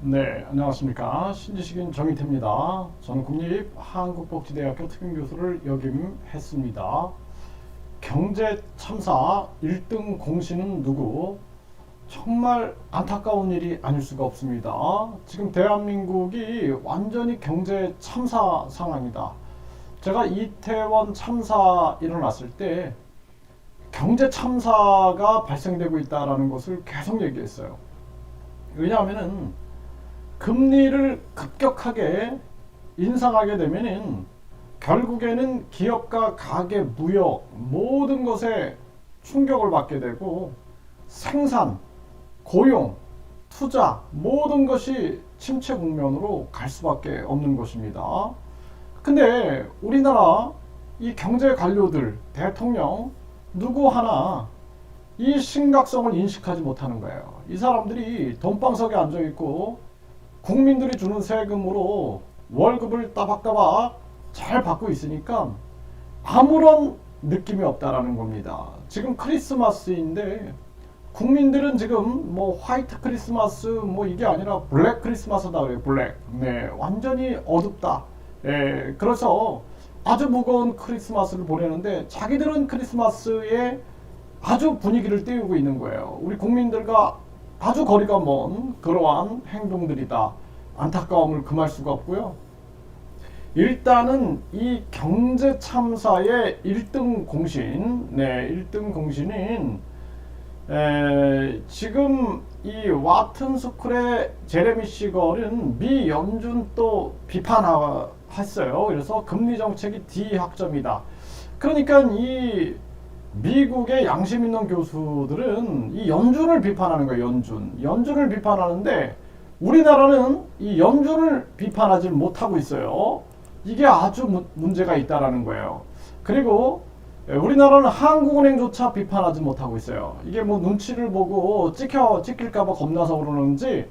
네, 안녕하십니까. 신지식인 정희태입니다. 저는 국립한국복지대학교 특임교수를 역임했습니다. 경제 참사 1등 공신은 누구? 정말 안타까운 일이 아닐 수가 없습니다. 지금 대한민국이 완전히 경제 참사 상황이다. 제가 이태원 참사 일어났을 때 경제 참사가 발생되고 있다는 것을 계속 얘기했어요. 왜냐하면은 금리를 급격하게 인상하게 되면은 결국에는 기업과 가계, 무역 모든 것에 충격을 받게 되고 생산, 고용, 투자 모든 것이 침체 국면으로 갈 수밖에 없는 것입니다. 근데 우리나라 이 경제 관료들, 대통령 누구 하나 이 심각성을 인식하지 못하는 거예요. 이 사람들이 돈방석에 앉아 있고 국민들이 주는 세금으로 월급을 따박따박 잘 받고 있으니까 아무런 느낌이 없다라는 겁니다. 지금 크리스마스인데 국민들은 지금 뭐 화이트 크리스마스 뭐 이게 아니라 블랙 크리스마스다 그래요. 블랙. 네, 완전히 어둡다. 예, 그래서 아주 무거운 크리스마스를 보내는데 자기들은 크리스마스에 아주 분위기를 띄우고 있는 거예요. 우리 국민들과 아주 거리가 먼 그러한 행동들이다. 안타까움을 금할 수가 없고요. 일단은 이 경제 참사의 1등 공신, 네, 1등 공신인 지금 이 와튼 스쿨의 제레미 시걸은 미 연준 또 비판했어요. 그래서 금리 정책이 D학점이다. 그러니까 이 미국의 양심 있는 교수들은 이 연준을 비판하는 거예요. 연준을 비판하는데 우리나라는 이 연준을 비판하지 못하고 있어요. 이게 아주 문제가 있다라는 거예요. 그리고 우리나라는 한국은행조차 비판하지 못하고 있어요. 이게 뭐 눈치를 보고 찍힐까봐 겁나서 그러는지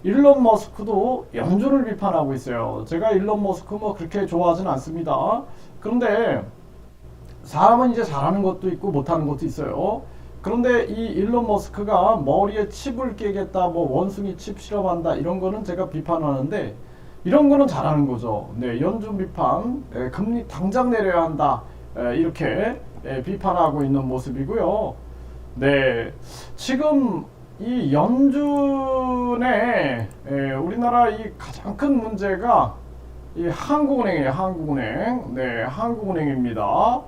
일론 머스크도 연준을 비판하고 있어요. 제가 일론 머스크 뭐 그렇게 좋아하진 않습니다. 그런데 사람은 이제 잘하는 것도 있고 못하는 것도 있어요. 그런데 이 일론 머스크가 머리에 칩을 끼겠다, 뭐 원숭이 칩 실험한다 이런 거는 제가 비판하는데 이런 거는 잘하는 거죠. 네, 연준 비판, 금리 당장 내려야 한다 이렇게 비판하고 있는 모습이고요. 네, 지금 이 연준의 우리나라 이 가장 큰 문제가 이 한국은행이에요. 한국은행. 네, 한국은행입니다.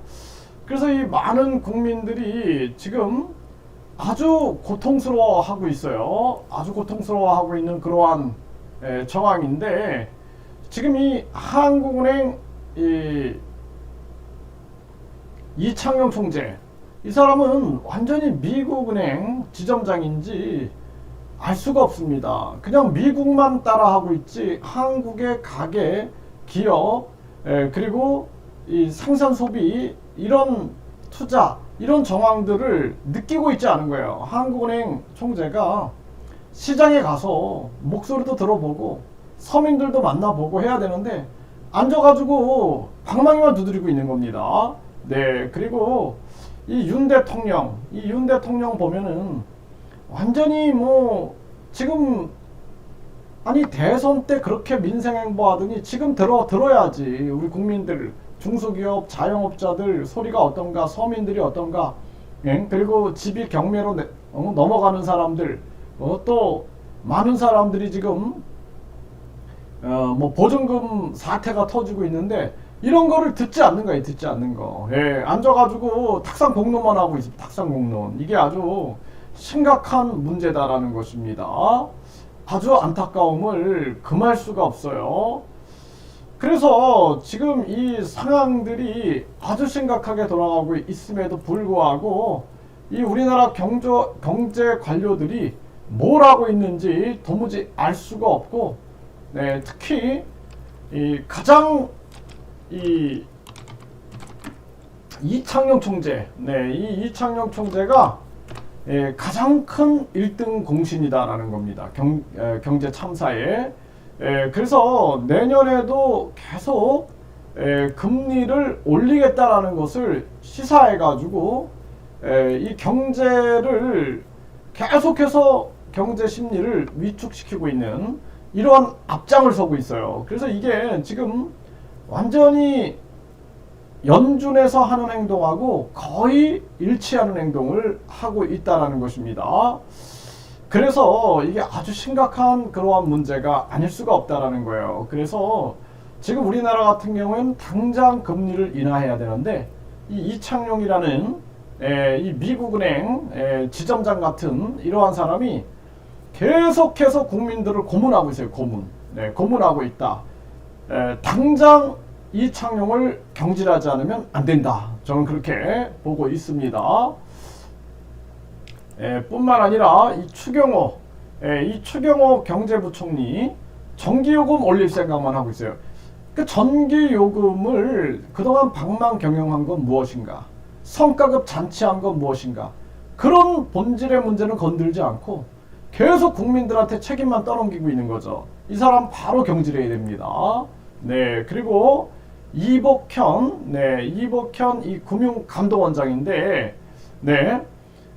그래서 이 많은 국민들이 지금 아주 고통스러워하고 있어요. 아주 고통스러워하고 있는 그러한 정황인데 지금 이 한국은행 이창용 총재 이 사람은 완전히 미국은행 지점장인지 알 수가 없습니다. 그냥 미국만 따라하고 있지 한국의 가계, 기업, 그리고 이 생산 소비 이런 투자 이런 정황들을 느끼고 있지 않은 거예요. 한국은행 총재가 시장에 가서 목소리도 들어보고 서민들도 만나보고 해야 되는데 앉아가지고 방망이만 두드리고 있는 겁니다. 네, 그리고 이 윤 대통령 보면은 완전히 뭐 지금 아니 대선 때 그렇게 민생 행보하더니 지금 들어야지. 우리 국민들 중소기업 자영업자들 소리가 어떤가, 서민들이 어떤가, 그리고 집이 경매로 넘어가는 사람들, 또 많은 사람들이 지금 뭐 보증금 사태가 터지고 있는데 이런 거를 듣지 않는 거예요. 듣지 않는 거. 예, 앉아가지고 탁상 공론만 하고 있습니다. 탁상 공론. 이게 아주 심각한 문제다라는 것입니다. 아주 안타까움을 금할 수가 없어요. 그래서 지금 이 상황들이 아주 심각하게 돌아가고 있음에도 불구하고 이 우리나라 경제 관료들이 뭘 하고 있는지 도무지 알 수가 없고, 네, 특히 이 가장 이 이창용 총재, 네, 이 이창용 총재가 가장 큰 1등 공신이다라는 겁니다. 경제 참사에. 그래서 내년에도 계속 금리를 올리겠다라는 것을 시사해가지고 이 경제를 계속해서 경제 심리를 위축시키고 있는 이러한 앞장을 서고 있어요. 그래서 이게 지금 완전히 연준에서 하는 행동하고 거의 일치하는 행동을 하고 있다는 것입니다. 그래서 이게 아주 심각한 그러한 문제가 아닐 수가 없다라는 거예요. 그래서 지금 우리나라 같은 경우에는 당장 금리를 인하해야 되는데 이 이창용이라는 이 미국은행 지점장 같은 이러한 사람이 계속해서 국민들을 고문하고 있어요. 고문하고 있다. 당장 이창용을 경질하지 않으면 안 된다. 저는 그렇게 보고 있습니다. 뿐만 아니라 이 추경호 경제부총리 전기요금 올릴 생각만 하고 있어요. 그 전기요금을 그동안 방망경영한 건 무엇인가? 성과급 잔치한 건 무엇인가? 그런 본질의 문제는 건들지 않고 계속 국민들한테 책임만 떠넘기고 있는 거죠. 이 사람 바로 경질해야 됩니다. 네, 그리고 이복현 이 금융감독원장인데, 네,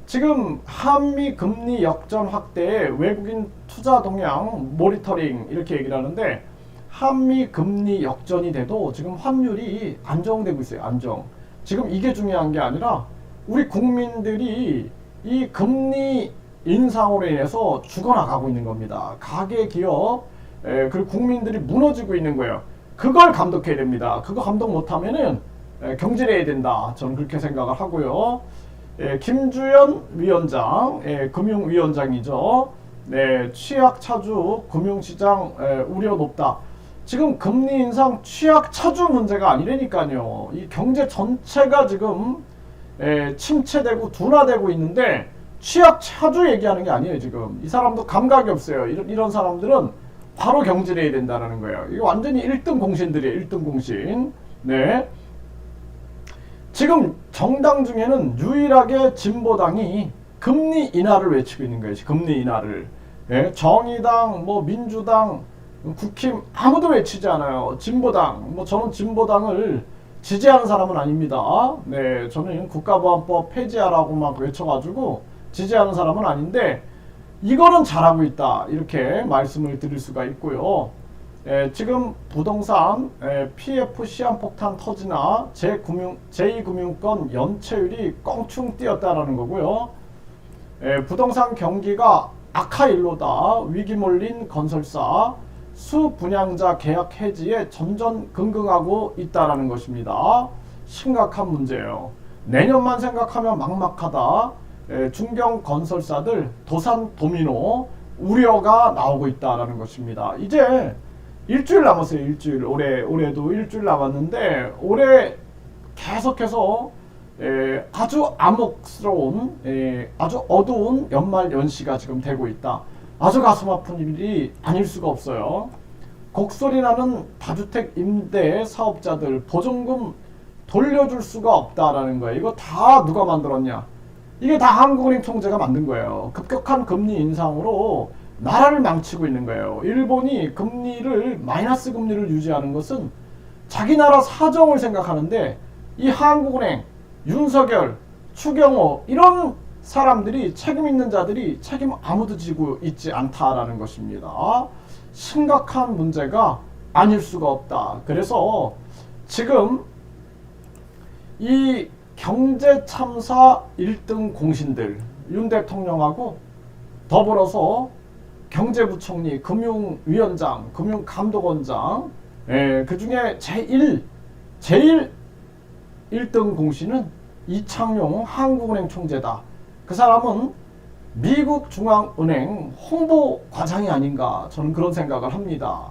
지금 한미 금리 역전 확대에 외국인 투자 동향 모니터링 이렇게 얘기를 하는데, 한미 금리 역전이 돼도 지금 환율이 안정되고 있어요. 안정. 지금 이게 중요한 게 아니라 우리 국민들이 이 금리 인상으로 인해서 죽어나가고 있는 겁니다. 가계 기업 그리고 국민들이 무너지고 있는 거예요. 그걸 감독해야 됩니다. 그거 감독 못하면은 경질해야 된다. 저는 그렇게 생각을 하고요. 김주연 위원장, 금융위원장이죠. 네, 취약차주 금융시장 우려 높다. 지금 금리 인상 취약차주 문제가 아니라니까요. 이 경제 전체가 지금 침체되고 둔화되고 있는데 취약차주 얘기하는 게 아니에요. 지금 이 사람도 감각이 없어요. 이런 사람들은 바로 경질해야 된다는 거예요. 이거 완전히 1등 공신들이에요. 1등 공신. 네. 지금 정당 중에는 유일하게 진보당이 금리 인하를 외치고 있는 거예요. 금리 인하를. 네. 정의당, 민주당, 국힘 아무도 외치지 않아요. 진보당. 저는 진보당을 지지하는 사람은 아닙니다. 네. 저는 국가보안법 폐지하라고 막 외쳐가지고 지지하는 사람은 아닌데 이거는 잘하고 있다. 이렇게 말씀을 드릴 수가 있고요. 지금 부동산 PF 시한폭탄 터지나 제2금융권 연체율이 껑충 뛰었다라는 거고요. 부동산 경기가 악화일로다. 위기 몰린 건설사 수분양자 계약 해지에 전전긍긍하고 있다라는 것입니다. 심각한 문제예요. 내년만 생각하면 막막하다. 중견 건설사들 도산 도미노 우려가 나오고 있다라는 것입니다. 이제 일주일 남았어요. 일주일. 올해도 일주일 남았는데 올해 계속해서 아주 암흑스러운 아주 어두운 연말 연시가 지금 되고 있다. 아주 가슴 아픈 일이 아닐 수가 없어요. 곡소리 나는 다주택 임대 사업자들 보증금 돌려줄 수가 없다라는 거예요. 이거 다 누가 만들었냐? 이게 다 한국은행 총재가 만든 거예요. 급격한 금리 인상으로 나라를 망치고 있는 거예요. 일본이 마이너스 금리를 유지하는 것은 자기 나라 사정을 생각하는데 이 한국은행, 윤석열, 추경호 이런 사람들이 책임 있는 자들이 책임 아무도 지고 있지 않다라는 것입니다. 심각한 문제가 아닐 수가 없다. 그래서 지금 이 경제 참사 1등 공신들 윤 대통령하고 더불어서 경제부총리, 금융위원장, 금융감독원장 그 중에 제일 1등 공신은 이창용 한국은행 총재다. 그 사람은 미국 중앙은행 홍보과장이 아닌가 저는 그런 생각을 합니다.